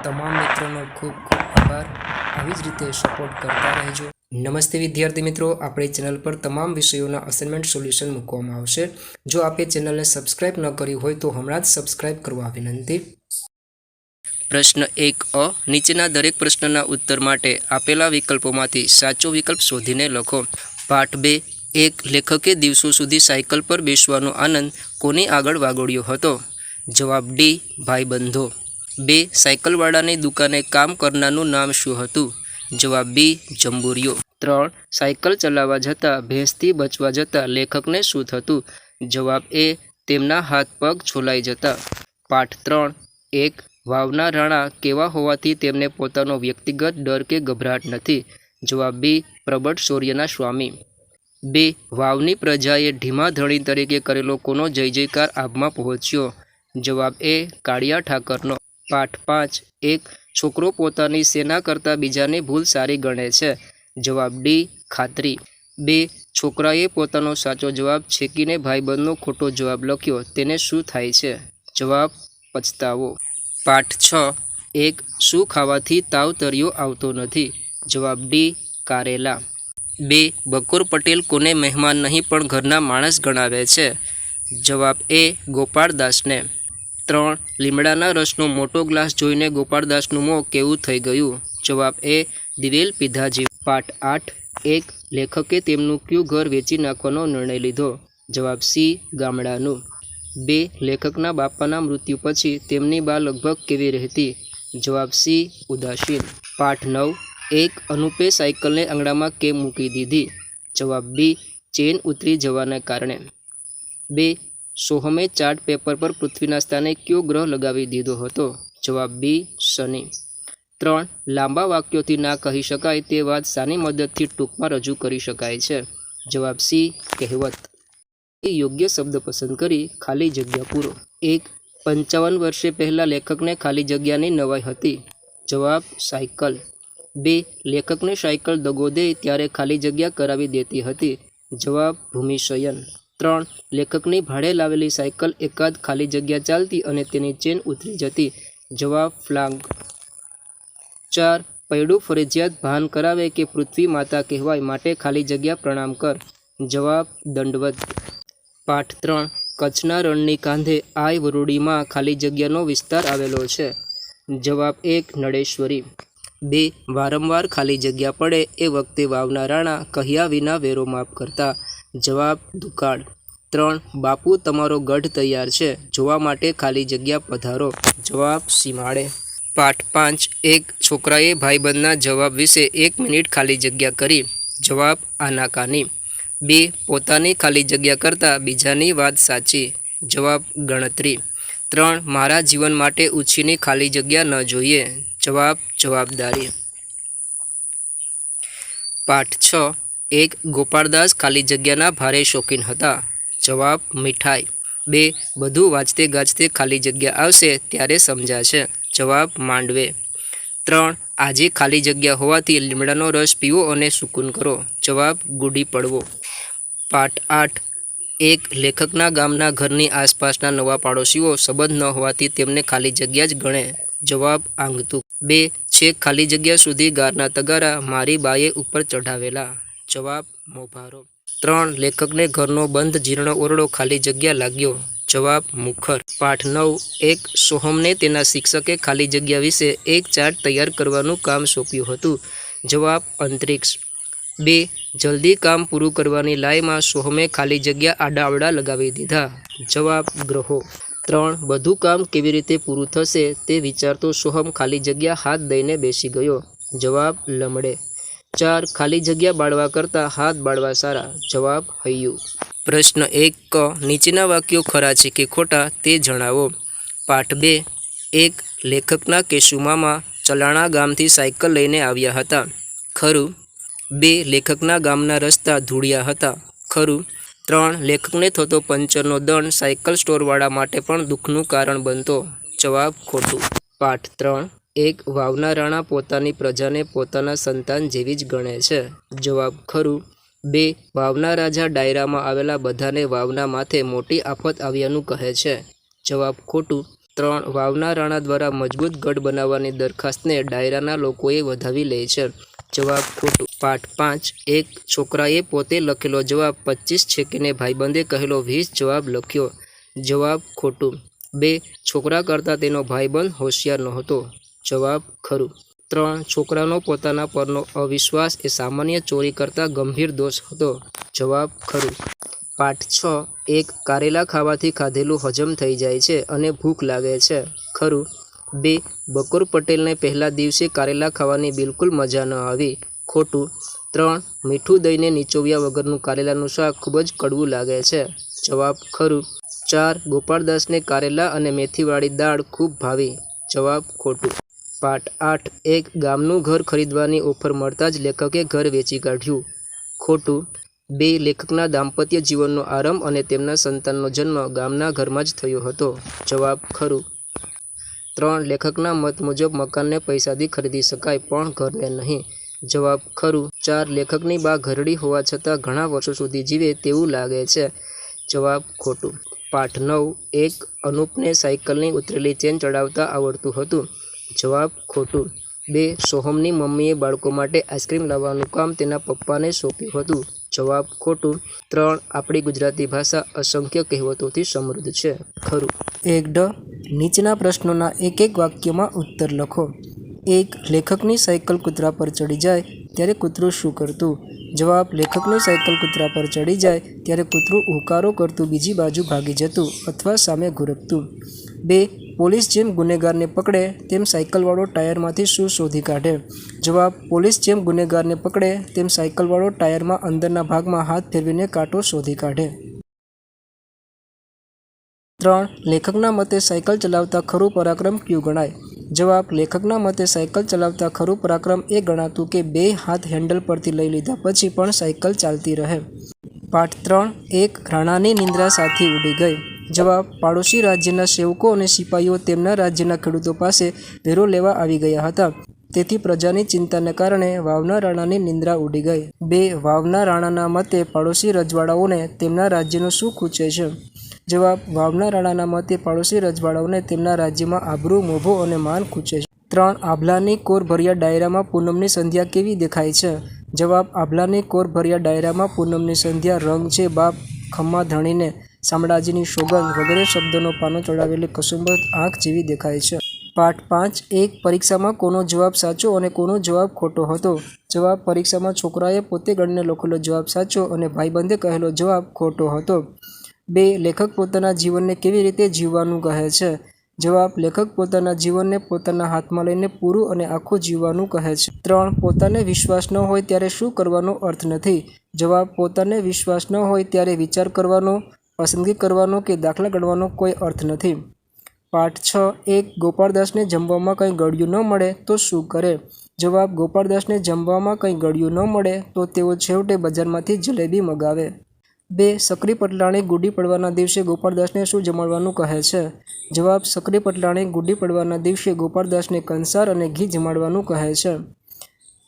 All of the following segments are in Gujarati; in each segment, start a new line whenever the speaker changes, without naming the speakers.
તમામ મિત્રોનો ખૂબ ખૂબ આભાર. આવી જ રીતે સપોર્ટ કરતા રહેજો. નમસ્તે વિદ્યાર્થી મિત્રો, આપણી ચેનલ પર તમામ વિષયોના અસાઇનમેન્ટ સોલ્યુશન મૂકવામાં આવશે. જો આપે ચેનલને સબસ્ક્રાઇબ ન કરી હોય તો હમણાં જ સબસ્ક્રાઇબ કરવા વિનંતી. પ્રશ્ન 1 અ. નીચેના દરેક પ્રશ્નના ઉત્તર માટે આપેલા વિકલ્પોમાંથી સાચો વિકલ્પ શોધીને લખો. પાઠ 2. 1. લેખકે દિવસો સુધી સાયકલ પર બેસવાનો આનંદ કોની આગળ વાગોળ્યો હતો? જવાબ ડી. ભાઈબંધો. 2. સાયકલવાળાની દુકાને કામ કરનારનું નામ શું હતું? જવાબ બી. જંબુરિયો. 3. સાયકલ ચલાવવા જતાં ભેંસથી બચવા જતાં લેખકને શું થતું? જવાબ એ. તેમના હાથ પગ છોલાઈ જતા. પાઠ 3. 1. વાવના રાણા કેવા હોવાથી તેમને પોતાનો વ્યક્તિગત ડર કે ગભરાટ નથી? જવાબ બી. પ્રબળ શૌર્યના સ્વામી. 2. વાવની પ્રજાએ ઢીમા ધણી તરીકે કરેલો કોનો જય જયકાર આબમાં પહોંચ્યો? જવાબ એ. કાળિયા ઠાકરનો. પાઠ 5. 1. છોકરો પોતાની સેના કરતાં બીજાની ભૂલ સારી ગણે છે? જવાબ ડી. ખાતરી. 2. છોકરાએ પોતાનો સાચો જવાબ છેકીને ભાઈબંધનો ખોટો જવાબ લખ્યો, તેને શું થાય છે? જવાબ પછતાવો. પાઠ 6. 1. શું ખાવાથી તાવ તર્યો આવતો નથી? જવાબ ડી. કારેલા. 2. બકોર પટેલ કોને મહેમાન નહીં પણ ઘરના માણસ ગણાવે છે? જવાબ એ. ગોપાળદાસને. 3. લીમડાના રસનો મોટો ગ્લાસ જોઈને ગોપાળદાસનું મોં કેવું થઈ ગયું? જવાબ એ. દિવેલ પીધા જેવું. પાઠ 8. 1. લેખકે તેમનું કયું ઘર વેચી નાખવાનો નિર્ણય લીધો? જવાબ સી. ગામડાનું. 2. લેખકના બાપાના મૃત્યુ પછી તેમની બા લગભગ કેવી રહેતી? જવાબ સી. ઉદાસીન. પાઠ 9. 1. અનુપે સાયકલને આંગણામાં કેમ મૂકી દીધી? જવાબ બી. ચેન ઉતરી જવાને કારણે. 2. સોહમે ચાર્ટ પેપર પર પૃથ્વીના સ્થાને કયો ગ્રહ લગાવી દીધો હતો? જવાબ બી. શનિ. 3. લાંબા વાક્યોથી ના કહી શકાય તે વાત શાની મદદથી ટૂંકમાં રજૂ કરી શકાય છે? જવાબ સી. કહેવત. એ યોગ્ય શબ્દ પસંદ કરી ખાલી જગ્યા પૂરો. 1. 55 વર્ષે પહેલાં લેખકને ખાલી જગ્યાની નવાઈ હતી? જવાબ સાયકલ. 2. લેખકને સાયકલ દગો દે ત્યારે ખાલી જગ્યા કરાવી દેતી હતી? જવાબ ભૂમિશયન. 3. લેખકની ભાડે લાવેલી સાયકલ એકાદ ખાલી જગ્યા ચાલતી અને તેની ચેન ઉતરી જતી? જવાબ ફ્લાંગ. 4. પૈડું ફરજિયાત ભાન કરાવે કે પૃથ્વી માતા કહેવાય માટે ખાલી જગ્યા પ્રણામ કર? જવાબ દંડવત. પાઠ 3. કચ્છના રણની કાંધે આય વરુડીમાં ખાલી જગ્યાનો વિસ્તાર આવેલો છે? જવાબ 1. નળેશ્વરી. 2. વારંવાર ખાલી જગ્યા પડે એ વખતે વાવના રાણા કહ્યા વિના વેરો માફ કરતા? જવાબ દુકાળ. 3. બાપુ તમારો ગઢ તૈયાર છે, જોવા માટે ખાલી જગ્યા પધારો? જવાબ સીમાડે. પાઠ 5. 1. છોકરાએ ભાઈબંધના જવાબ વિશે 1 મિનિટ ખાલી જગ્યા કરી? જવાબ આનાકાની. 2. પોતાની ખાલી જગ્યા કરતાં બીજાની વાત સાચી? જવાબ ગણતરી. 3. મારા જીવન માટે ઉછીની ખાલી જગ્યા ન જોઈએ? જવાબ જવાબદારી. પાઠ 6. 1. ગોપાળદાસ ખાલી જગ્યાના ભારે શોખીન હતા? જવાબ મીઠાઈ. 2. બધું વાંચતે ગાજતે ખાલી જગ્યા આવશે ત્યારે સમજાશે? જવાબ માંડવે. 3. આજે ખાલી જગ્યા હોવાથી લીમડાનો રસ પીવો અને સુકૂન કરો? જવાબ ગુડી પડવો. પાઠ 8. 1. લેખકના ગામના ઘરની આસપાસના નવા પાડોશીઓ સંબંધ ન હોવાથી તેમને ખાલી જગ્યા જ ગણે? જવાબ આંગતું. 2. છેક ખાલી જગ્યા સુધી ગારના તગારા મારી બાએ ઉપર ચઢાવેલા? જવાબ મોભારો. 3. લેખકને ઘરનો બંધ જીર્ણ ઓરડો ખાલી જગ્યા લાગ્યો? જવાબ મુખર. પાઠ 9. 1. સોહમને તેના શિક્ષકે ખાલી જગ્યા વિશે એક ચાર્ટ તૈયાર કરવાનું કામ સોંપ્યું હતું? જવાબ અંતરિક્ષ. 2. જલ્દી કામ પૂરું કરવાની લાઈમાં સોહમે ખાલી જગ્યા આડાઅવડા લગાવી દીધા? જવાબ ગ્રહો. 3. બધું કામ કેવી રીતે પૂરું થશે તે વિચારતો સોહમ ખાલી જગ્યા હાથ દઈને બેસી ગયો? જવાબ લમડે. 4. ખાલી જગ્યા બાળવા કરતાં હાથ બાળવા સારા? જવાબ હૈયું. પ્રશ્ન 1 ક. નીચેના વાક્યો ખરા છે કે ખોટા તે જણાવો. પાઠ 2. 1. લેખકના કેશુમામા ચલાણા ગામથી સાયકલ લઈને આવ્યા હતા? ખરું. 2. લેખકના ગામના રસ્તા ધૂળિયા હતા? ખરું. 3. લેખકને થતો પંચરનો દંડ સાયકલ સ્ટોરવાળા માટે પણ દુઃખનું કારણ બનતો? જવાબ ખોટું. પાઠ 3. 1. વાવના રાણા પોતાની પ્રજાને પોતાના સંતાન જેવી જ ગણે છે? જવાબ ખરું. 2. વાવના રાજા ડાયરામાં આવેલા બધાને વાવના માથે મોટી આફત આવ્યાનું કહે છે? જવાબ ખોટું. 3. વાવના રાણા દ્વારા મજબૂત ગઢ બનાવવાની દરખાસ્તને ડાયરાના લોકોએ વધાવી લે છે. જવાબ ખોટું. પાઠ 5. એક છોકરાએ પોતે લખેલો જવાબ 25 છેકીને ભાઈબંધે કહેલો 20 જવાબ લખ્યો. જવાબ ખોટું. 2. છોકરા કરતાં તેનો ભાઈબંધ હોશિયાર નહોતો. જવાબ ખરું. 3. છોકરાનો પોતાના પરનો અવિશ્વાસ એ સામાન્ય ચોરી કરતાં ગંભીર દોષ હતો. જવાબ ખરું. પાઠ 6. એક કારેલા ખાવાથી ખાધેલું હજમ થઈ જાય છે અને ભૂખ લાગે છે. ખરું. 2. બકુર પટેલને પહેલા દિવસે કારેલા ખાવાની બિલકુલ મજા ન આવી. ખોટું. 3. મીઠું દઈને નીચોવ્યા વગરનું કારેલાનું શાક ખૂબ જ કડવું લાગે છે. જવાબ ખરું. 4. ગોપાળદાસને કારેલા અને મેથીવાળી દાળ ખૂબ ભાવી. જવાબ ખોટું. પાઠ 8. એક ગામનું ઘર ખરીદવાની ઓફર મળતા જ લેખકે ઘર વેચી કાઢ્યું. ખોટું. 2. લેખકના દાંપત્ય જીવનનો આરંભ અને તેમના સંતાનનો જન્મ ગામના ઘરમાં જ થયો હતો. જવાબ ખરું. 3. લેખકના મત મુજબ મકાનને પૈસાથી ખરીદી શકાય પણ ઘરને નહીં. જવાબ ખરું. 4. લેખકની બા ઘરડી હોવા છતાં ઘણા વર્ષો સુધી જીવે તેવું લાગે છે. જવાબ ખોટું. પાઠ 9. એક અનુપને સાયકલની ઉતરેલી ચેન ચડાવતા આવડતું હતું. જવાબ ખોટું. 2. સોહમની મમ્મીએ બાળકો માટે આઈસ્ક્રીમ લાવવાનું કામ તેના પપ્પાને સોંપ્યું હતું. જવાબ ખોટું. 3. આપણી ગુજરાતી ભાષા અસંખ્ય કહેવતોથી સમૃદ્ધ છે. ખરું. 1. નીચેના પ્રશ્નોના એક એક વાક્યમાં ઉત્તર લખો. 1. લેખકની સાયકલ કૂતરા પર ચડી જાય ત્યારે કૂતરું શું કરતું? જવાબ. લેખકની સાયકલ કૂતરા પર ચડી જાય ત્યારે કૂતરું ઉકારો કરતું બીજી બાજુ ભાગી જતું અથવા સામે ઘુરકતું. 2. પોલીસ જેમ ગુનેગારને પકડે તેમ સાયકલવાળો ટાયરમાંથી શું શોધી કાઢે? જવાબ. પોલીસ જેમ ગુનેગારને પકડે તેમ સાયકલવાળો ટાયરમાં અંદરના ભાગમાં હાથ ફેરવીને કાંટો શોધી કાઢે. 3. લેખકના મતે સાયકલ ચલાવતા ખરું પરાક્રમ કયું ગણાય? જવાબ. લેખકના મતે સાયકલ ચલાવતા ખરું પરાક્રમ એ ગણાતું કે 2 હાથ હેન્ડલ પરથી લઈ લીધા પછી પણ સાયકલ ચાલતી રહે. પાઠ 3. એક રાણાની નિંદ્રા સાથી ઉડી ગઈ. જવાબ. પાડોશી રાજ્યના સેવકો અને સિપાઈઓ તેમના રાજ્યના ખેડૂતો પાસે વેરો લેવા આવી ગયા હતા. તેથી પ્રજાની ચિંતાને કારણે વાવના રાણાની નિંદ્રા ઉડી ગઈ. 2. વાવના રાણાના મતે પાડોશી રજવાડાઓને તેમના રાજ્યનું શું ખૂંચે છે? જવાબ. વાવના રાણાના મતે પાડોશી રજવાડાઓને તેમના રાજ્યમાં આબરૂ, મોભો અને માન ખૂંચે છે. 3. આભલાની કોરભર્યા ડાયરામાં પૂનમની સંધ્યા કેવી દેખાય છે? જવાબ. આભલાની કોરભર્યા ડાયરામાં પૂનમની સંધ્યા રંગ છે બાપ, ખમ્મા ધણીને, શામળાજીની સોગંદ વગેરે શબ્દોનો પાનો ચડાવેલી કસુંબર આંખ જેવી દેખાય છે. પાઠ 5. એક પરીક્ષામાં કોનો જવાબ સાચો અને કોનો જવાબ ખોટો હતો? જવાબ. પરીક્ષામાં છોકરાએ પોતે ગણીને લખેલો જવાબ સાચો અને ભાઈબંધે કહેલો જવાબ ખોટો હતો. 2. લેખક પોતાના જીવનને કેવી રીતે જીવવાનું કહે છે? જવાબ. લેખક પોતાના જીવનને પોતાના હાથમાં લઈને પૂરું અને આખું જીવવાનું કહે છે. 3. પોતાને વિશ્વાસ ન હોય ત્યારે શું કરવાનો અર્થ નથી? જવાબ. પોતાને વિશ્વાસ ન હોય ત્યારે વિચાર કરવાનો, પસંદગી કરવાનો કે દાખલા ગણવાનો કોઈ અર્થ નથી. પાઠ 6. એક ગોપાળદાસને જમવામાં કંઈ ગળ્યું ન મળે તો શું કરે? જવાબ. ગોપાળદાસને જમવામાં કંઈ ગળ્યું ન મળે તો તેઓ છેવટે બજારમાંથી જલેબી મગાવે. 2. સક્રી પટલાણી ગુડી પડવાના દિવસે ગોપાળદાસને શું જમાડવાનું કહે છે? જવાબ. સક્રી પટલાણી ગુડી પડવાના દિવસે ગોપાળદાસને કંસાર અને ઘી જમાડવાનું કહે છે.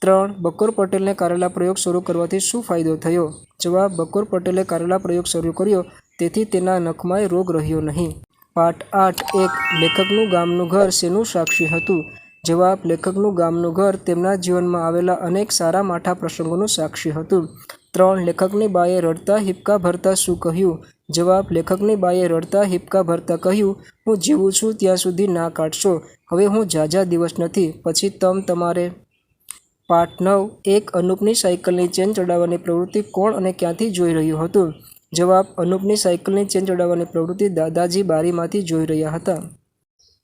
3. બકુર પટેલને કારેલા પ્રયોગ શરૂ કરવાથી શું ફાયદો થયો? જવાબ. બકુર પટેલે કારેલા પ્રયોગ શરૂ કર્યો તેથી તેના નખમાંય રોગ રહ્યો નહીં. પાઠ 8. એક લેખકનું ગામનું ઘર શેનું સાક્ષી હતું? જવાબ. લેખકનું ગામનું ઘર તેમના જીવનમાં આવેલા અનેક સારા માઠા પ્રસંગોનું સાક્ષી હતું. 3. લેખકની બાએ રડતા હિબકા ભરતા શું કહ્યું? જવાબ. લેખકની બાએ રડતા હિબકા ભરતા કહ્યું, હું જીવું છું ત્યાં સુધી ના કાઢશો, હવે હું ઝાઝા દિવસ નથી, પછી તમારે. પાઠ 9. એક અનુપની સાયકલની ચેન ચડાવવાની પ્રવૃત્તિ કોણ અને ક્યાંથી જોઈ રહ્યું હતું? જવાબ. અનુપની સાયકલની ચેન ચડાવવાની પ્રવૃત્તિ દાદાજી બારીમાંથી જોઈ રહ્યા હતા.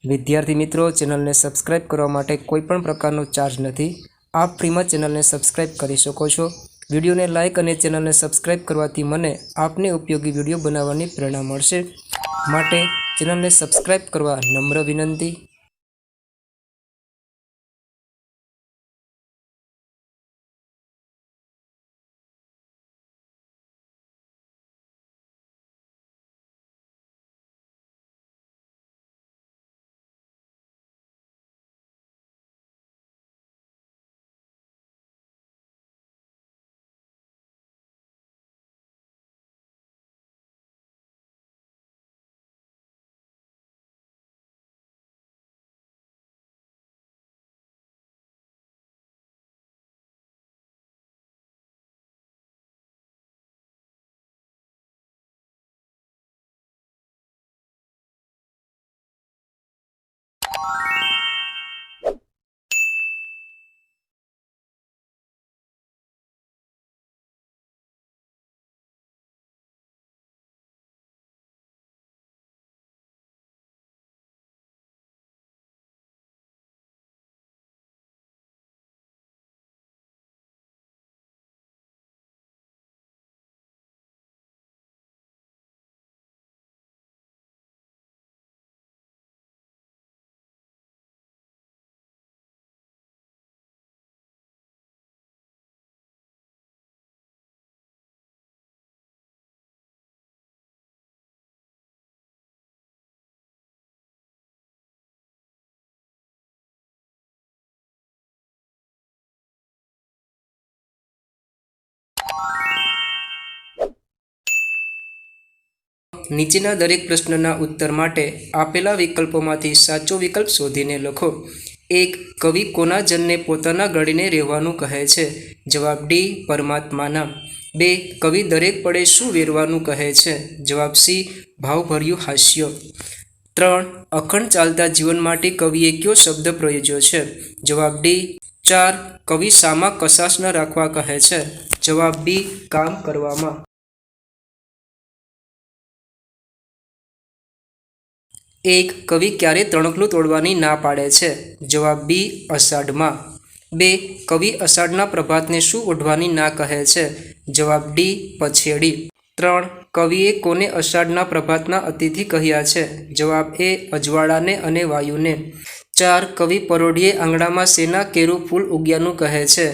વિદ્યાર્થી મિત્રો, ચેનલને સબસ્ક્રાઇબ કરવા માટે કોઈ પણ પ્રકારનો ચાર્જ નથી. આપ ફ્રીમાં ચેનલને સબસ્ક્રાઇબ કરી શકો છો. વિડીયોને લાઇક અને ચેનલને સબસ્ક્રાઇબ કરવાથી મને આપને ઉપયોગી વિડીયો બનાવવાની પ્રેરણા મળશે. માટે ચેનલને સબસ્ક્રાઇબ કરવા નમ્ર વિનંતી. નીચેના દરેક પ્રશ્નના ઉત્તર માટે આપેલા વિકલ્પોમાંથી સાચો વિકલ્પ શોધીને લખો. 1. કવિ કોના જનને પોતાના ગળીને રહેવાનું કહે છે? જવાબ ડી. પરમાત્માના. 2. કવિ દરેક પળે શું વેરવાનું કહે છે? જવાબ સી. ભાવભર્યું હાસ્ય. 3. અખંડ ચાલતા જીવન માટે કવિએ કયો શબ્દ પ્રયોજ્યો છે? જવાબ ડી. 4. કવિ શામાં કશાશ ન રાખવા કહે છે? જવાબ બી. કામ કરવામાં. 1. કવિ ક્યારે તણખલું તોડવાની ના પાડે છે? જવાબ બી. અષાઢમાં. 2. કવિ અષાઢના પ્રભાતને શું ઓઢવાની ના કહે છે? જવાબ ડી. પછેડી. 3. કવિએ કોને અષાઢના પ્રભાતના અતિથિ કહ્યા છે? જવાબ એ. અજવાળાને અને વાયુને. 4. કવિ પરોઢિયે આંગણામાં શેના કેરું ફૂલ ઉગ્યાનું કહે છે?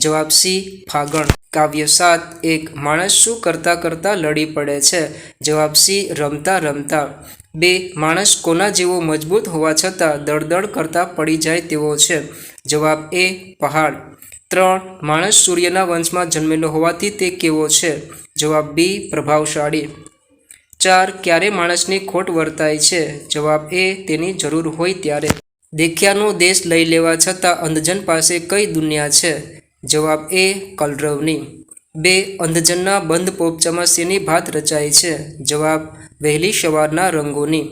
જવાબ સી. ફાગણ. કાવ્ય 7. 1. માણસ શું કરતાં કરતાં લડી પડે છે? જવાબ સી. રમતા રમતા. 2. માણસ કોના જેવો મજબૂત હોવા છતાં દળદળ કરતાં પડી જાય તેવો છે? જવાબ એ. પહાડ. 3. માણસ સૂર્યના વંશમાં જન્મેલો હોવાથી તે કેવો છે? જવાબ બી. પ્રભાવશાળી. 4. ક્યારે માણસની ખોટ વર્તાય છે? જવાબ એ. તેની જરૂર હોય ત્યારે. દેખ્યાનો દેશ લઈ લેવા છતાં અંધજન પાસે કઈ દુનિયા છે? જવાબ એ. કલરવની. 2. અંધજનના બંધ પોપચામાં શેની ભાત રચાય છે? જવાબ વહેલી સવારના રંગોની.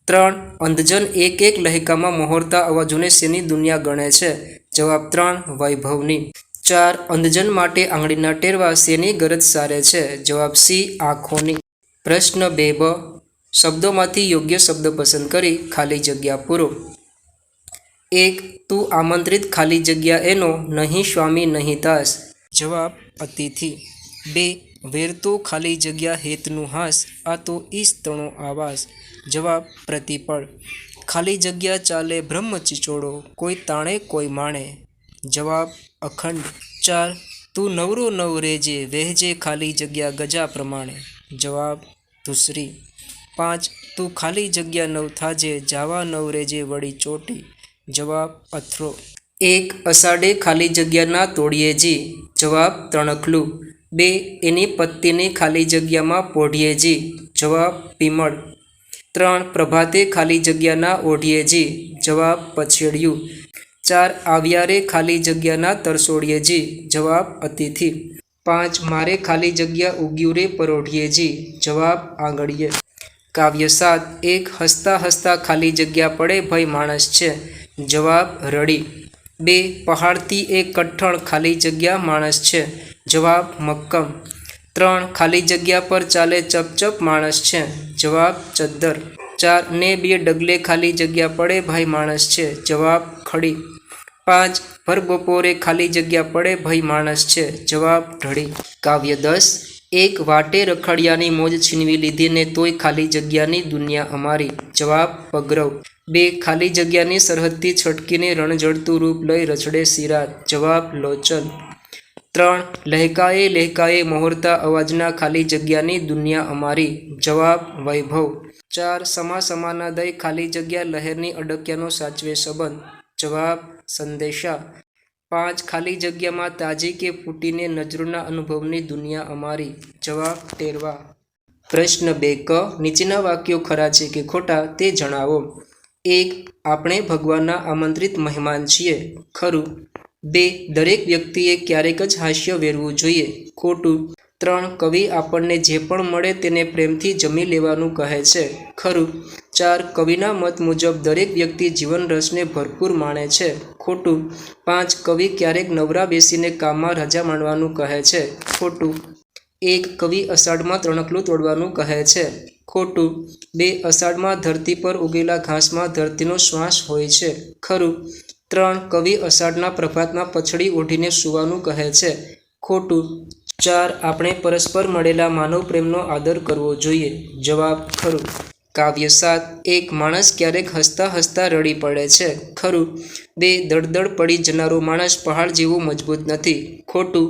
3. અંધજન એક એક લહેકામાં મહોરતા અવાજોને શેની દુનિયા ગણે છે? જવાબ 3. વૈભવની. 4. અંધજન માટે આંગળીના ટેરવા શેની ગરજ સારે છે? જવાબ સી. આંખોની. પ્રશ્ન 2બ. શબ્દોમાંથી યોગ્ય શબ્દ પસંદ કરી ખાલી જગ્યા પૂરો. 1. તું આમંત્રિત ખાલી જગ્યા એનો નહીં સ્વામી નહીં દાસ. જવાબ અતિથિ. 2. વેરતો ખાલી જગ્યા હેતનું હાસ આ તો ઈશ તણો આવાસ. જવાબ પ્રતિપળ. ખાલી જગ્યા ચાલે બ્રહ્મ ચિચોડો કોઈ તાણે કોઈ માણે. જવાબ અખંડ. 4. તું નવરો નવ રેજે વહેજે ખાલી જગ્યા ગજા પ્રમાણે. જવાબ ધુસરી. 5. તું ખાલી જગ્યા નવ થાજે જાવા નવ રેજે વળી ચોટી. જવાબ અથરો. 1. અષાઢે ખાલી જગ્યા ના તોડીએ જી. જવાબ તણખલું. 2. એની પત્તીને ખાલી જગ્યામાં પોઢીએ જી. જવાબ પીમળ. 3. પ્રભાતે ખાલી જગ્યા ના ઓઢીએ જી. જવાબ પછેડિયું. 4. આવ્યારે ખાલી જગ્યા ના તરસોડીએ જી. જવાબ અતિથિ. 5. મારે ખાલી જગ્યા ઉગ્યું રે પરોઢીએ જી. જવાબ આંગળીએ. કાવ્ય 7. 1. હસતા હસતા ખાલી જગ્યા પડે ભય માણસ છે. જવાબ રડી. 2. પહાડથી એક કઠણ ખાલી જગ્યા માણસ છે. જવાબ મક્કમ. 3. ખાલી જગ્યા પર ચાલે ચપચપ માણસ છે. જવાબ ચદ્દર. 4. ને 2 ડગલે ખાલી જગ્યા પડે ભાઈ માણસ છે. જવાબ ખડી. 5. ભર બપોરે ખાલી જગ્યા પડે ભઈ માણસ છે. જવાબ ઢળી. કાવ્ય 10. 1. વાટે રખડિયાની મોજ છીનવી લીધી ને તોય ખાલી જગ્યાની દુનિયા અમારી. જવાબ પગરવ. 2. ખાલી જગ્યાની સરહદથી છટકીને રણજળતું રૂપ લઈ રચડે સિરાત. જવાબ લોચન. 3. લહેકાએ લહેકાએ મહોરતા અવાજના ખાલી જગ્યાની દુનિયા અમારી. જવાબ વૈભવ. 4. સમા સમાના દય ખાલી જગ્યા લહેરની અડક્યાનો સાચવે સંબંધ. જવાબ સંદેશા. 5. ખાલી જગ્યામાં તાજી કે ફૂટીને નજરોના અનુભવની દુનિયા અમારી. જવાબ ટેરવા. પ્રશ્ન 2ક. નીચેના વાક્યો ખરા છે કે ખોટા તે જણાવો. 1. આપણે ભગવાનના આમંત્રિત મહેમાન છીએ. ખરું. 2. દરેક વ્યક્તિએ ક્યારેક જ હાસ્ય વેરવું જોઈએ. ખોટું. 3. કવિ આપણને જે પણ મળે તેને પ્રેમથી જમી લેવાનું કહે છે. ખરું. 4. કવિના મત મુજબ દરેક વ્યક્તિ જીવન રસને ભરપૂર માણે છે. ખોટું. 5. કવિ ક્યારેક નવરા બેસીને કામમાં રજા માણવાનું કહે છે. ખોટું. 1. કવિ અષાઢમાં તણખલું તોડવાનું કહે છે. ખોટું. 2. અષાઢમાં ધરતી પર ઉગેલા ઘાસમાં ધરતીનો શ્વાસ હોય છે. ખરું. 3. કવિ અષાઢના પ્રભાતમાં પછડી ઓઢીને સૂવાનું કહે છે. ખોટું. 4. આપણે પરસ્પર મળેલા માનવ પ્રેમનો આદર કરવો જોઈએ. જવાબ ખરું. કાવ્ય 7. 1. માણસ ક્યારેક હસતા હસતા રડી પડે છે. ખરું. 2. દળદળ પડી જનારો માણસ પહાડ જેવો મજબૂત નથી. ખોટું.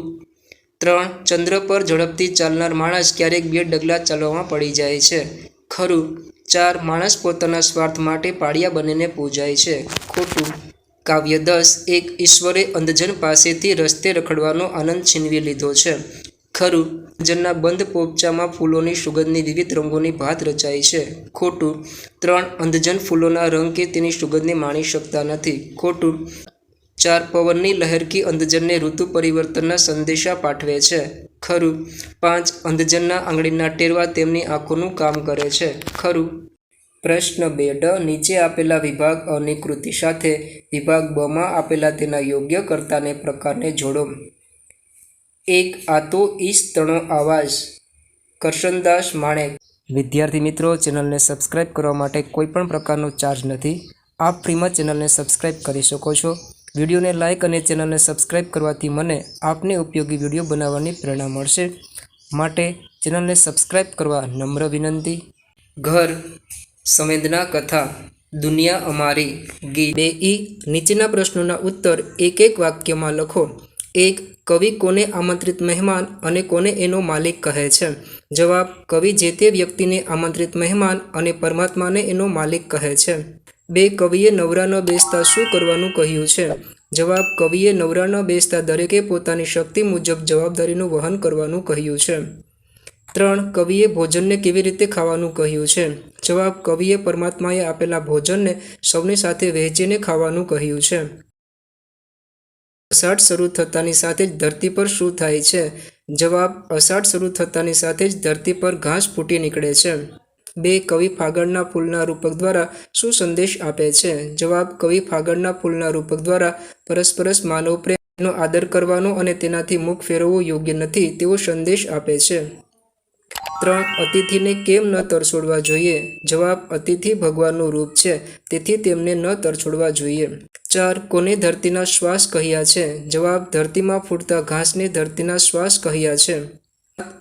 3. ચંદ્ર પર ઝડપથી ચાલનાર માણસ ક્યારેક 2 ડગલા ચાલવામાં પડી જાય છે. ખરું. 4. માણસ પોતાના સ્વાર્થ માટે પાળિયા બનીને પૂજાય છે. ખોટું. કાવ્ય 10. 1. ઈશ્વરે અંધજન પાસેથી રસ્તે રખડવાનો આનંદ છીનવી લીધો છે. ખરું. અંધજનના બંધ પોપચામાં ફૂલોની સુગંધની વિવિધ રંગોની ભાત રચાય છે. ખોટું. 3. અંધજન ફૂલોના રંગ કે તેની સુગંધને માણી શકતા નથી. ખોટું. 4. પવનની લહેરકી અંધજનને ઋતુ પરિવર્તનના સંદેશા પાઠવે છે. ખરું. 5. અંધજનના આંગળીના ટેરવા તેમની આંખોનું કામ કરે છે. ખરું. પ્રશ્ન 2 ડ. નીચે આપેલા વિભાગ અ ની કૃતિ સાથે વિભાગ બ માં આપેલા તેના યોગ્ય કર્તાને પ્રકારને જોડો. 1. આ તો ઈશ તણો આવાજ. કરશનદાસ માણેક. વિદ્યાર્થી મિત્રો, ચેનલને સબસ્ક્રાઇબ કરવા માટે કોઈ પણ પ્રકારનો ચાર્જ નથી. આપ ફ્રીમાં ચેનલને સબસ્ક્રાઇબ કરી શકો છો. વિડીયોને લાઇક અને ચેનલને સબસ્ક્રાઇબ કરવાથી મને આપને ઉપયોગી વિડીયો બનાવવાની પ્રેરણા મળશે. માટે ચેનલને સબસ્ક્રાઇબ કરવા નમ્ર વિનંતી. ઘર, સંવેદના કથા, દુનિયા અમારી, ગીત. 2. નીચેના પ્રશ્નોના ઉત્તર એક એક વાક્યમાં લખો. 1. કવિ કોને આમંત્રિત મહેમાન અને કોને એનો માલિક કહે છે? જવાબ. કવિ જે તે વ્યક્તિને આમંત્રિત મહેમાન અને પરમાત્માને એનો માલિક કહે છે. 2. કવિએ નવરા ન બેસતા શું કરવાનું કહ્યું છે? જવાબ. કવિએ નવરા ન બેસતા દરેકે પોતાની શક્તિ મુજબ જવાબદારીનું વહન કરવાનું કહ્યું છે. 3. કવિએ ભોજનને કેવી રીતે ખાવાનું કહ્યું છે? જવાબ. કવિએ પરમાત્માએ આપેલા ભોજનને સૌની સાથે વહેંચીને ખાવાનું કહ્યું છે. અષાઢ શરૂ થતાની સાથે જ ધરતી પર શું થાય છે? જવાબ. અષાઢ શરૂ થતાની સાથે જ ધરતી પર ઘાસ ફૂટી નીકળે છે. 2. કવિ ફાગણના ફૂલના રૂપક દ્વારા શું સંદેશ આપે છે? જવાબ. કવિ ફાગણના ફૂલના રૂપક દ્વારા પરસ્પરસ માનવ પ્રેમનો આદર કરવાનો અને તેનાથી મુખ ફેરવવું યોગ્ય નથી તેવો સંદેશ આપે છે. 3. અતિથિને કેમ ન તરછોડવા જોઈએ? જવાબ. અતિથિ ભગવાનનું રૂપ છે, તેથી તેમને ન તરછોડવા જોઈએ. 4. કોને ધરતીના શ્વાસ કહ્યા છે? જવાબ. ધરતીમાં ફૂટતા ઘાસને ધરતીના શ્વાસ કહ્યા છે.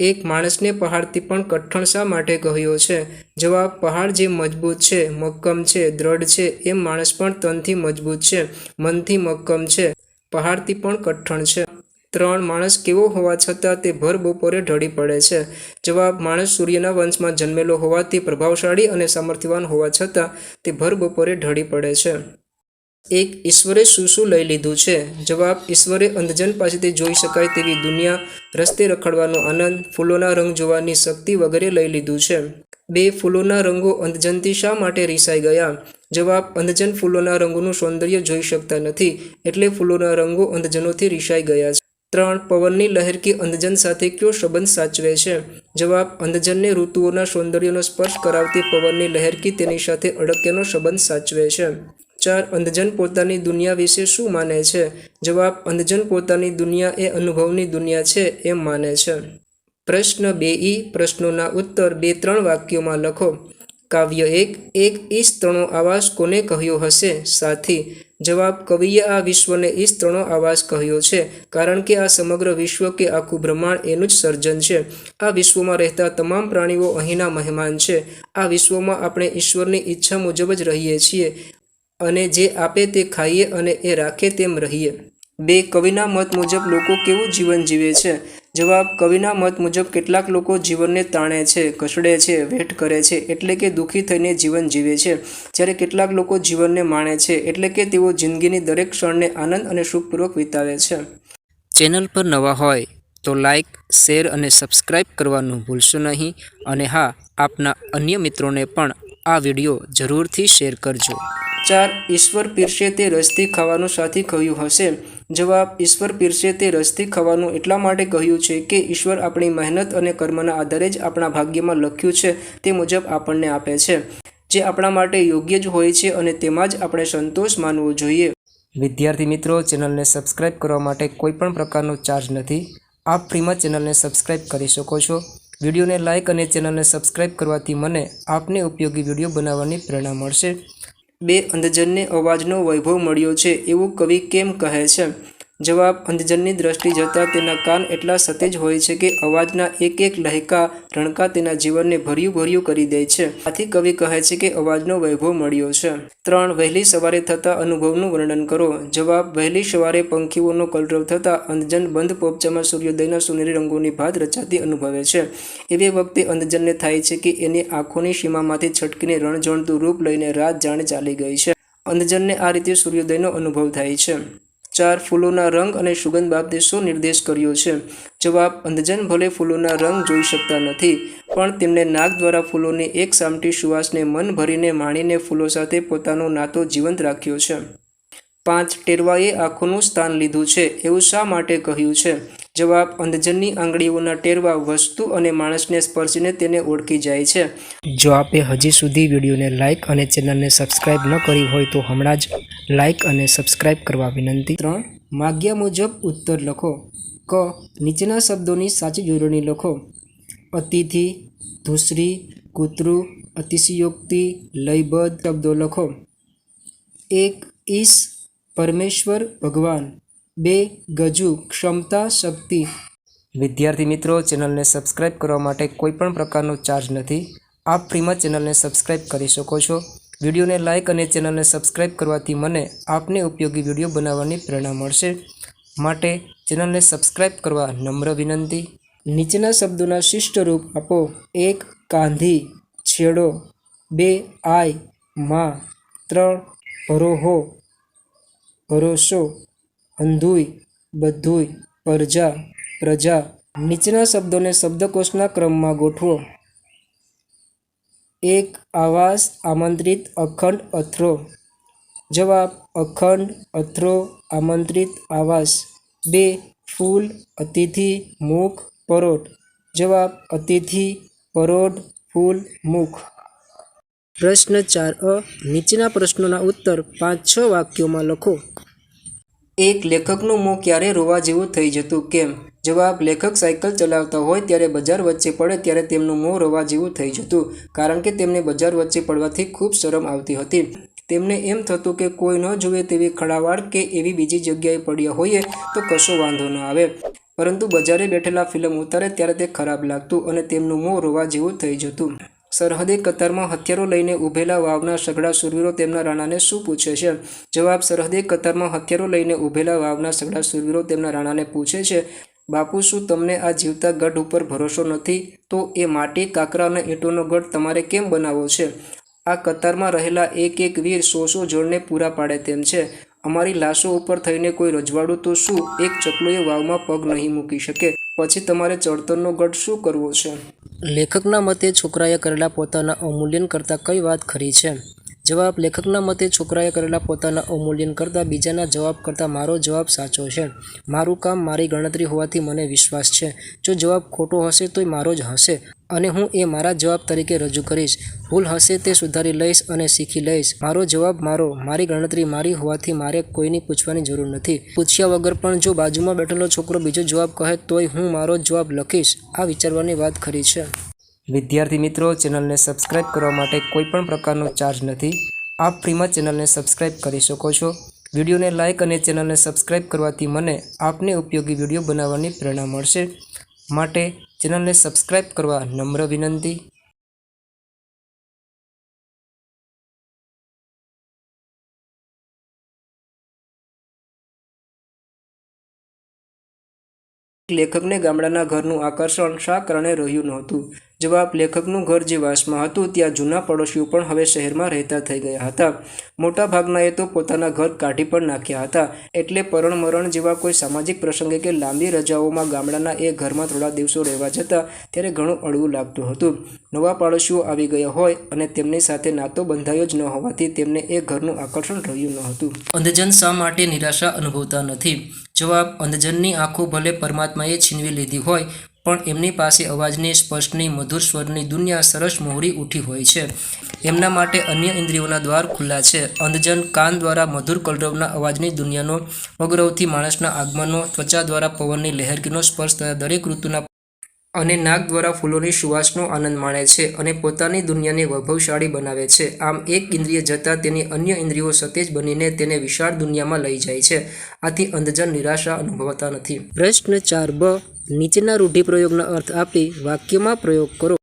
એક માણસને પહાડથી પણ કઠણ શા માટે કહ્યો છે? જવાબ. પહાડ જે મજબૂત છે, મક્કમ છે, દ્રઢ છે, એમ માણસ પણ તનથી મજબૂત છે, મનથી મક્કમ છે, પહાડથી પણ કઠણ છે. 3. માણસ કેવો હોવા છતાં તે ભર બપોરે ઢળી પડે છે? જવાબ. માણસ સૂર્યના વંશમાં જન્મેલો હોવાથી પ્રભાવશાળી અને સામર્થ્યવાન હોવા છતાં તે ભર બપોરે ઢળી પડે છે. 1. ઈશ્વરે શું શું લઈ લીધું છે? જવાબ. ઈશ્વરે અંધજન પાસેથી જોઈ શકાય તેવી દુનિયા, રસ્તે રખડવાનો આનંદ, ફૂલોના રંગ જોવાની શક્તિ વગેરે લઈ લીધું છે. 2. ફૂલોના રંગો અંધજનથી શા માટે રીસાઈ ગયા? જવાબ. અંધજન ફૂલોના રંગોનું સૌંદર્ય જોઈ શકતા નથી, એટલે ફૂલોના રંગો અંધજનોથી રીસાઈ ગયા છે. 3. પવનની લહેરકી અંધજન સાથે કયો સંબંધ સાચવે છે? જવાબ. અંધજનને ઋતુઓના સૌંદર્યનો સ્પર્શ કરાવતી પવનની લહેરકી તેની સાથે અડક્યાનો સંબંધ સાચવે છે. 4. અંધજન પોતાની દુનિયા વિશે શું માને છે? જવાબ. અંધજન પોતાની દુનિયા એ અનુભવની દુનિયા છે એમ માને છે. પ્રશ્ન 2. પ્રશ્નોના ઉત્તર 2-3 વાક્યોમાં લખો. કાવ્ય 1. એક ઈશ તણો આવાસ કોને કહ્યો હશે? સાથી. જવાબ. કવિએ આ વિશ્વને ઈશ તણો આવાસ કહ્યો છે, કારણ કે આ સમગ્ર વિશ્વ કે આખું બ્રહ્માંડ એનું જ સર્જન છે. આ વિશ્વમાં રહેતા તમામ પ્રાણીઓ અહીંના મહેમાન છે. આ વિશ્વમાં આપણે ઈશ્વરની ઈચ્છા મુજબ જ રહીએ છીએ અને જે આપે તે ખાઈએ અને એ રાખે તેમ રહીએ. 2. કવિના મત મુજબ લોકો કેવું જીવન જીવે છે? જવાબ. કવિના મત મુજબ કેટલાક લોકો જીવનને તાણે છે, ઘસડે છે, વેઠ કરે છે, એટલે કે દુઃખી થઈને જીવન જીવે છે, જ્યારે કેટલાક લોકો જીવનને માણે છે, એટલે કે તેઓ જિંદગીની દરેક ક્ષણને આનંદ અને સુખપૂર્વક વિતાવે છે. ચેનલ પર નવા હોય તો લાઇક, શેર અને સબસ્ક્રાઇબ કરવાનું ભૂલશો નહીં. અને હા, આપના અન્ય મિત્રોને પણ આ વિડીયો જરૂરથી શેર કરજો. 4. ઈશ્વર પીરસે તે રસથી ખાવાનું શાથી કહ્યું હશે? જવાબ. ઈશ્વર પીરસે તે રસથી ખાવાનું એટલા માટે કહ્યું છે કે ઈશ્વર આપણી મહેનત અને કર્મના આધારે જ આપણા ભાગ્યમાં લખ્યું છે તે મુજબ આપણને આપે છે, જે આપણા માટે યોગ્ય જ હોય છે અને તેમાં જ આપણે સંતોષ માનવો જોઈએ. વિદ્યાર્થી મિત્રો, ચેનલને સબસ્ક્રાઇબ કરવા માટે કોઈ પણ પ્રકારનો ચાર્જ નથી. આપ ફ્રીમાં ચેનલને સબસ્ક્રાઇબ કરી શકો છો. વિડીયોને લાઇક અને ચેનલને સબસ્ક્રાઇબ કરવાથી મને આપને ઉપયોગી વિડીયો બનાવવાની પ્રેરણા મળશે. 2. અંધજનને અવાજનો વૈભવ મળ્યો છે એવું કવિ કેમ કહે છે? જવાબ. અંધજનની દ્રષ્ટિ જતાં તેના કાન એટલા સતેજ હોય છે કે અવાજના એક એક લહેકા, રણકા તેના જીવનને ભર્યું કરી દે છે. આથી કવિ કહે છે કે અવાજનો વૈભવ મળ્યો છે. 3. વહેલી સવારે થતા અનુભવનું વર્ણન કરો. જવાબ. વહેલી સવારે પંખીઓનો કલરવ થતાં અંધજન બંધ પોપચામાં સૂર્યોદયના સોનેરી રંગોની ભાત રચાતી અનુભવે છે. એવી વખતે અંધજનને થાય છે કે એની આંખોની સીમામાંથી છટકીને રણઝણતું રૂપ લઈને રાત જાણે ચાલી ગઈ છે. અંધજનને આ રીતે સૂર્યોદયનો અનુભવ થાય છે. 4. ફૂલોના રંગ અને સુગંધ બાબતે શું નિર્દેશ કર્યો છે? જવાબ: અંધજન ભલે ફૂલોના રંગ જોઈ શકતા નથી, પણ તેમને નાક દ્વારા ફૂલોની એક સામટી સુવાસને મન ભરીને માણીને ફૂલો સાથે પોતાનો નાતો જીવંત રાખ્યો છે. 5. ટેરવાએ આંખોનું સ્થાન લીધું છે એવું શા માટે કહ્યું છે? જવાબ: અંધજનની આંગળીઓના ટેરવા વસ્તુ અને માણસને સ્પર્શીને તેને ઓળખી જાય છે. જો આપે હજી સુધી વિડીયોને લાઇક અને ચેનલને સબસ્ક્રાઇબ ન કરી હોય તો હમણાં જ લાઇક અને સબસ્ક્રાઇબ કરવા વિનંતી. 3. માગ્યા મુજબ ઉત્તર લખો. ક. નીચેના શબ્દોની સાચી જોડણી લખો. અતિથિ, ધૂસરી, કૂતરું, અતિશયોક્તિ, લયબદ્ધ શબ્દો લખો. 1. ઈશ, પરમેશ્વર, ભગવાન. 2. ગજુ, ક્ષમતા, શક્તિ. વિદ્યાર્થી મિત્રો, ચેનલને સબસ્ક્રાઇબ કરવા માટે કોઈ પણ પ્રકારનો ચાર્જ નથી. આપ ફ્રીમાં ચેનલને સબસ્ક્રાઇબ કરી શકો છો. વિડીયોને લાઇક અને ચેનલને સબસ્ક્રાઇબ કરવાથી મને આપને ઉપયોગી વિડીયો બનાવવાની પ્રેરણા મળશે. માટે ચેનલને સબસ્ક્રાઇબ કરવા નમ્ર વિનંતી. નીચેના શબ્દોના શિષ્ટ રૂપ આપો. 1. કાંધી, છેડો. 2. આય, માં. 3. ભરોહો, ભરોસો. અંધુય, બધુય. પરજા, પ્રજા. નીચેના શબ્દોને શબ્દકોશના ક્રમમાં ગોઠવો. 1. આવાસ, આમંત્રિત, અખંડ, અથડો. જવાબ: અખંડ, અથડો, આમંત્રિત, આવાસ. 2. ફૂલ, અતિથિ, મુખ, પરોઢ. જવાબ: અતિથિ, પરોઢ, ફૂલ, મુખ. પ્રશ્ન 4a. નીચેના પ્રશ્નોના ઉત્તર 5-6 વાક્યોમાં લખો. 1. લેખકનું મોં ક્યારે રોવા જેવું થઈ જતું, કેમ? જવાબ: લેખક સાયકલ ચલાવતા હોય ત્યારે બજાર વચ્ચે પડે ત્યારે તેમનું મોં રોવા જેવું થઈ જતું, કારણ કે તેમને બજાર વચ્ચે પડવાથી ખૂબ શરમ આવતી હતી. તેમને એમ થતું કે કોઈ ન જુએ તેવી ખડાવાળ કે એવી બીજી જગ્યાએ પડ્યા હોઈએ તો કશો વાંધો ન આવે, પરંતુ બજારે બેઠેલા ફિલ્મ ઉતારે ત્યારે તે ખરાબ લાગતું અને તેમનું મોં રોવા જેવું થઈ જતું. સરહદે કતારમાં હથિયારો લઈને ઊભેલા વાવના સઘળા શૂરવીરો તેમના રાણાને શું પૂછે છે? જવાબ: સરહદે કતારમાં હથિયારો લઈને ઊભેલા વાવના સઘળા શૂરવીરો તેમના રાણાને પૂછે છે, બાપુ, શું તમને આ જીવતા ગઢ ઉપર ભરોસો નથી? તો એ માટી, કાંકરા અને ઈંટોનો ગઢ તમારે કેમ બનાવવો છે? આ કતારમાં રહેલા એક એક વીર 100 જોડને પૂરા પાડે તેમ છે. અમારી લાશો ઉપર થઈને કોઈ રજવાડું તો શું એક ચકલુએ વાવમાં પગ નહીં મૂકી શકે? પછી તમારે ચળતરનો ગઢ શું કરવો છે? લેખકના મતે છોકરાએ કરેલા પોતાના અવમૂલ્યન કરતાં કઈ વાત ખરી છે? જવાબ: લેખકના મતે છોકરાએ કરેલા પોતાના અવમૂલ્યન કરતાં બીજાના જવાબ કરતાં મારો જવાબ સાચો છે. મારું કામ મારી ગણતરી હોવાથી મને વિશ્વાસ છે. જો જવાબ ખોટો હશે તોય મારો જ હશે અને હું એ મારા જવાબ તરીકે રજૂ કરીશ. ભૂલ હશે તે સુધારી લઈશ અને શીખી લઈશ. મારો જવાબ મારો, મારી ગણતરી મારી હોવાથી મારે કોઈની પૂછવાની જરૂર નથી. પૂછ્યા વગર પણ જો બાજુમાં બેઠેલો છોકરો બીજો જવાબ કહે તોય હું મારો જવાબ લખીશ. આ વિચારવાની વાત ખરી છે. વિદ્યાર્થી મિત્રો, ચેનલને સબસ્ક્રાઇબ કરવા માટે કોઈ પણ પ્રકારનો ચાર્જ નથી. આપ ફ્રીમાં ચેનલને સબસ્ક્રાઇબ કરી શકો છો. વિડીયોને લાઇક અને ચેનલને સબસ્ક્રાઇબ કરવાથી મને આપને ઉપયોગી વિડીયો બનાવવાની પ્રેરણા મળશે. માટે ચેનલને સબસ્ક્રાઇબ કરવા નમ્ર વિનંતી. લેખકને ગામડાના ઘરનું આકર્ષણ શા કારણે રહ્યું નહોતું? જવાબ: લેખકનું ઘર જે વાસમાં હતું ત્યાં જૂના પડોશીઓ પણ હવે શહેરમાં રહેતા થઈ ગયા હતા. મોટા ભાગનાએ તો પોતાના ઘર કાઢી પણ નાખ્યા હતા. એટલે પરણ મરણ જેવા કોઈ સામાજિક પ્રસંગે કે લાંબી રજાઓમાં ગામડાના એ ઘરમાં થોડા દિવસો રહેવા જતા ત્યારે ઘણું અળવું લાગતું હતું. નવા પાડોશીઓ આવી ગયા હોય અને તેમની સાથે નાતો બંધાયો જ ન હોવાથી તેમને એ ઘરનું આકર્ષણ રહ્યું ન હતું. અંધજન શા માટે નિરાશા અનુભવતા નથી? જવાબ: અંધજનની આંખો ભલે પરમાત્માએ છીનવી લીધી હોય, પણ એમની પાસે અવાજની, સ્પર્શની, મધુર સ્વરની દુનિયા સરસ મોહરી ઉઠી હોય છે. એમના માટે અન્ય ઇન્દ્રિયોના દ્વાર ખુલ્લા છે. અંધજન કાન દ્વારા મધુર કલરવના અવાજની દુનિયાનો, પગરવથી માણસના આગમનનો, ત્વચા દ્વારા પવનની લહેરગીનો સ્પર્શ તથા દરેક ઋતુના અને નાક દ્વારા ફૂલોની સુવાસનો આનંદ માણે છે અને પોતાની દુનિયાને વૈભવશાળી બનાવે છે. આમ એક ઇન્દ્રિય જતાં તેની અન્ય ઇન્દ્રિયો સતેજ બનીને તેને વિશાળ દુનિયામાં લઈ જાય છે. આથી અંધજન નિરાશા અનુભવતા નથી. પ્રશ્ન 4b. નીચેના રૂઢિપ્રયોગના અર્થ આપી વાક્યમાં પ્રયોગ કરો.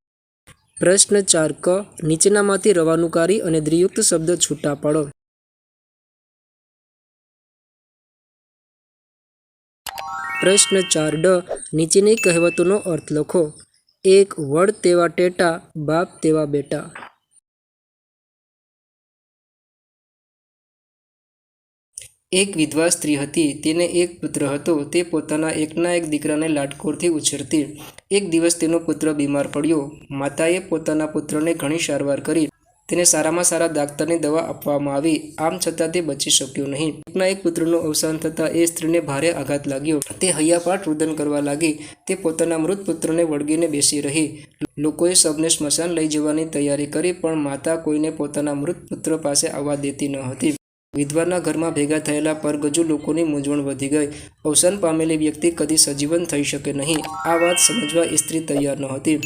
પ્રશ્ન 4ક. નીચેનામાંથી રવાનુકારી અને દ્રિયુક્ત શબ્દ છૂટા પાડો. પ્રશ્ન 4d. નીચેની કહેવતોનો અર્થ લખો. 1. વડ તેવા ટેટા, બાપ તેવા બેટા. એક વિધવા સ્ત્રી હતી, તેને એક પુત્ર હતો. તે પોતાના એકના એક દીકરાને લાડકોરથી ઉછેરતી. એક દિવસ તેનો પુત્ર બીમાર પડ્યો. માતાએ પોતાના પુત્રને ઘણી સારવાર કરી. તેને સારામાં સારા દાક્તરની દવા આપવામાં આવી. આમ છતાં તે બચી શક્યો નહીં. એકના એક પુત્રનું અવસાન થતાં એ સ્ત્રીને ભારે આઘાત લાગ્યો. તે હૈયાપાટ રુદન કરવા લાગી. તે પોતાના મૃત પુત્રને વળગીને બેસી રહી. લોકોએ શબને સ્મશાન લઈ જવાની તૈયારી કરી, પણ માતા કોઈને પોતાના મૃત પુત્ર પાસે આવવા દેતી ન હતી. વિધવાના ઘરમાં ભેગા થયેલા પરગજુ લોકોની મૂંઝવણ વધી ગઈ. અવસાન પામેલી વ્યક્તિ કદી સજીવન થઈ શકે નહીં. આ વાત સમજવા એ સ્ત્રી તૈયાર નહોતી.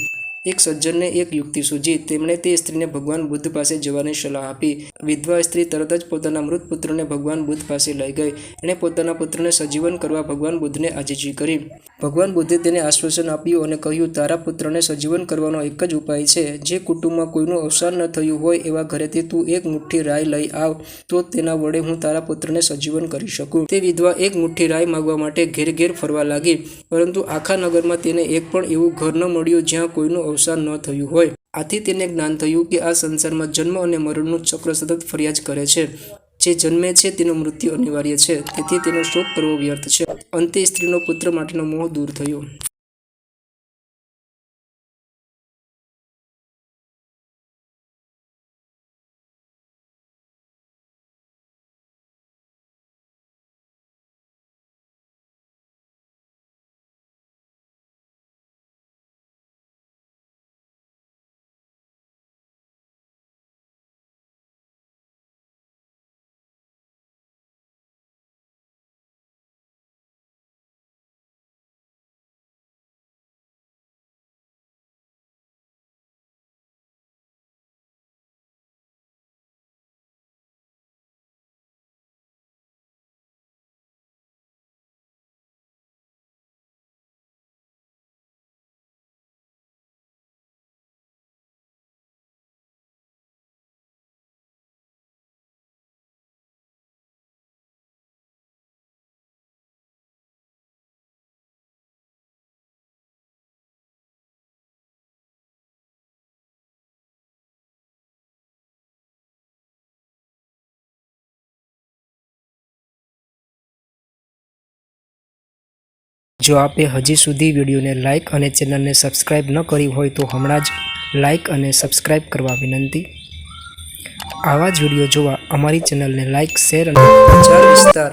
એક સજ્જનને એક યુક્તિ સૂજી. તેમણે તે સ્ત્રીને ભગવાન બુદ્ધ પાસે જવાની સલાહ આપી. વિધવા સ્ત્રી તરત જ પોતાના મૃત પુત્રને ભગવાન બુદ્ધ પાસે લઈ ગઈ. એણે પોતાના પુત્રને સજીવન કરવા ભગવાન બુદ્ધને આજીજી કરી. ભગવાન બુદ્ધે તેને આશ્વાસન આપ્યું અને કહ્યું, તારા પુત્રને સજીવન કરવાનો એક જ ઉપાય છે. જે કુટુંબમાં કોઈનું અવસાન ન થયું હોય એવા ઘરેથી તું એક મુઠ્ઠી રાઈ લઈ આવ, તો તેના વડે હું તારા પુત્રને સજીવન કરી શકું. તે વિધવા એક મુઠ્ઠી રાઈ માંગવા માટે ઘેર ઘેર ફરવા લાગી, પરંતુ આખા નગરમાં તેને એક પણ એવું ઘર ન મળ્યું જ્યાં કોઈનું અવસાન ન થયું હોય. આથી તેને જ્ઞાન થયું કે આ સંસારમાં જન્મ અને મરણનું ચક્ર સતત ફર્યા જ કરે છે. જે જન્મે છે તેનું મૃત્યુ અનિવાર્ય છે, તેથી તેનો શોક કરવો વ્યર્થ છે. અંતે સ્ત્રીનો પુત્ર માટેનો મોહ દૂર થયો. જો આપે હજી સુધી વિડીયોને લાઇક અને ચેનલને સબસ્ક્રાઇબ ન કરી હોય તો હમણાં જ લાઇક અને સબસ્ક્રાઇબ કરવા વિનંતી. આવા જ વિડીયો જોવા અમારી ચેનલને લાઇક, શેર અને પ્રચાર વિસ્તાર.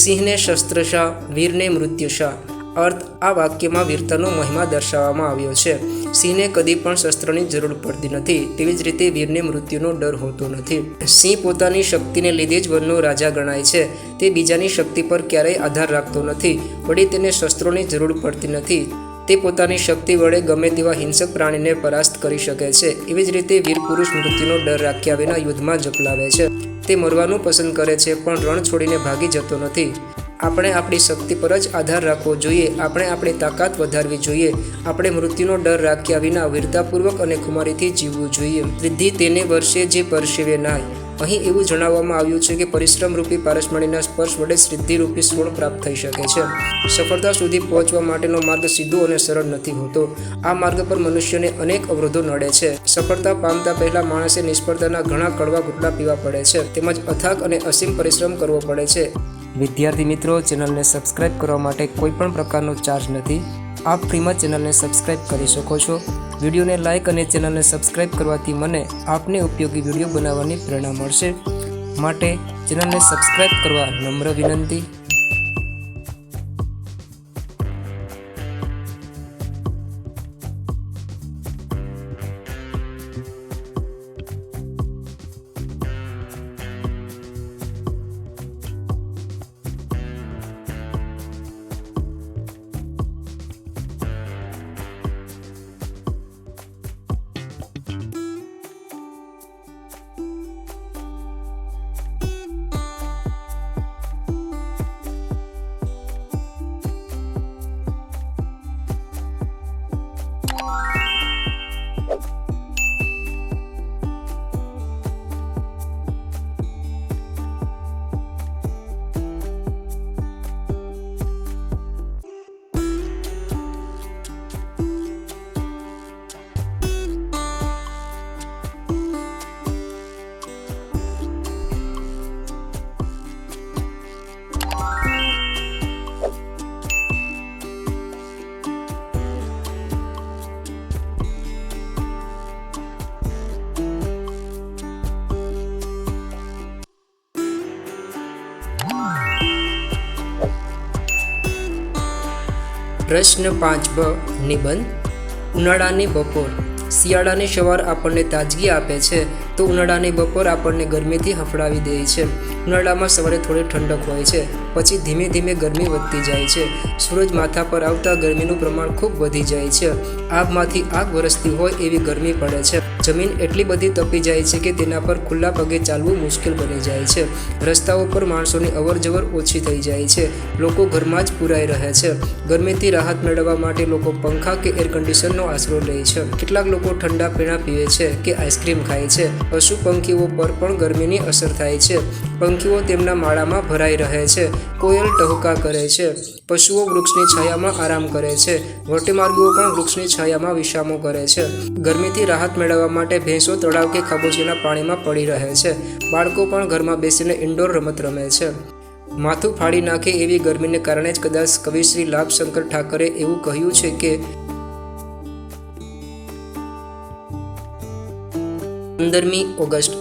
સિંહને શસ્ત્રશા, વીરને મૃત્યુશા. અર્થ: આ વાક્યમાં વીરતાનો મહિમા દર્શાવવામાં આવ્યો છે. સિંહને કદી પણ શસ્ત્રની જરૂર પડતી નથી, તેવી જ રીતે વીરને મૃત્યુનો ડર હોતો નથી. સિંહ પોતાની શક્તિને લીધે જ વનનો રાજા ગણાય છે. તે બીજાની શક્તિ પર ક્યારેય આધાર રાખતો નથી. વળી તેને શસ્ત્રોની જરૂર પડતી નથી. તે પોતાની શક્તિ વડે ગમે તેવા હિંસક પ્રાણીને પરાસ્ત કરી શકે છે. એવી જ રીતે વીર પુરુષ મૃત્યુનો ડર રાખ્યા વિના યુદ્ધમાં ઝંપલાવે છે. તે મરવાનું પસંદ કરે છે, પણ રણ છોડીને ભાગી જતો નથી. આપણે આપણી શક્તિ પર જ આધાર રાખવો જોઈએ. આપણે આપણી તાકાત વધારવી જોઈએ. આપણે મૃત્યુનો ડર રાખ્યા વિના વીરતાપૂર્વક અને ખુમારીથી જીવવું જોઈએ. સિદ્ધિ તેને વર્ષે જે પરસેવે નાય. અહીં એવું જણાવવામાં આવ્યું છે કે પરિશ્રમ રૂપી પારસમણીના સ્પર્શ વડે સિદ્ધિરૂપી સુવર્ણ પ્રાપ્ત થઈ શકે છે. સફળતા સુધી પહોંચવા માટેનો માર્ગ સીધો અને સરળ નથી હોતો. આ માર્ગ પર મનુષ્યને અનેક અવરોધો નડે છે. સફળતા પામતા પહેલા માણસે નિષ્ફળતાના ઘણા કડવા ઘૂંટડા પીવા પડે છે, તેમજ અથાગ અને અસીમ પરિશ્રમ કરવો પડે છે. વિદ્યાર્થી મિત્રો, ચેનલને સબસ્ક્રાઇબ કરવા માટે કોઈ પણ પ્રકારનો ચાર્જ નથી. આપ ફ્રીમાં ચેનલને સબસ્ક્રાઇબ કરી શકો છો. વિડીયોને લાઇક અને ચેનલને સબસ્ક્રાઇબ કરવાથી મને આપને ઉપયોગી વિડીયો બનાવવાની પ્રેરણા મળશે. માટે ચેનલને સબસ્ક્રાઇબ કરવા નમ્ર વિનંતી. પ્રશ્ન 5બ નિબંધ ઉનાળાની બપોર શિયાળાની સવાર આપણને તાજગી આપે છે તો ઉનાળાની બપોર આપણને ગરમીથી હફડાવી દે છે। ઉનાળામાં સવારે થોડી ઠંડક હોય છે, પછી ધીમે ધીમે ગરમી વધતી જાય છે। સૂરજ માથા પર આવતા ગરમીનું પ્રમાણ ખૂબ વધી જાય છે। આગમાંથી આગ વરસતી હોય એવી ગરમી પડે છે। જમીન એટલી બધી તપી જાય છે કે તેના પર ખુલ્લા પગે ચાલવું મુશ્કેલ બની જાય છે। રસ્તાઓ પર માણસોની અવરજવર ઓછી થઈ જાય છે। લોકો ઘરમાં જ પુરાઈ રહે છે। ગરમીથી રાહત મેળવવા માટે લોકો પંખા કે એર કન્ડિશનરનો આશરો લે છે। કેટલાક લોકો ઠંડા પીણા પીવે છે કે આઈસ્ક્રીમ ખાય છે। પશુ પંખીઓ પર પણ ગરમીની અસર થાય છે। પંખીઓ તેમના માળામાં ભરાઈ રહે છે। કોયલ ટહુકા કરે છે। પશુઓ વૃક્ષની છાયામાં આરામ કરે છે। વટેમાર્ગીઓ પણ વૃક્ષની છાયામાં વિશ્રામો કરે છે। ગરમીથી રાહત મેળવવા માટે ભેંસો તળાવ કે ખાબોચીના પાણીમાં પડી રહે છે। બાળકો પણ ઘરમાં બેસીને ઇન્ડોર રમત રમે છે। માથું ફાડી નાખે એવી ગરમીને કારણે જ કદાચ કવિ શ્રી લાભશંકર ઠાકરે એવું કહ્યું છે કે 15મી ઓગસ્ટ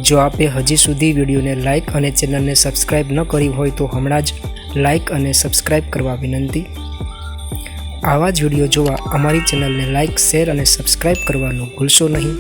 જો આપે હજી સુધી વિડીયોને લાઇક અને ચેનલને સબસ્ક્રાઇબ ન કરી હોય તો હમણાં જ લાઇક અને સબસ્ક્રાઇબ કરવા વિનંતી। આવા જ વિડીયો જોવા અમારી ચેનલને લાઇક, શેર અને સબસ્ક્રાઇબ કરવાનું ભૂલશો નહીં।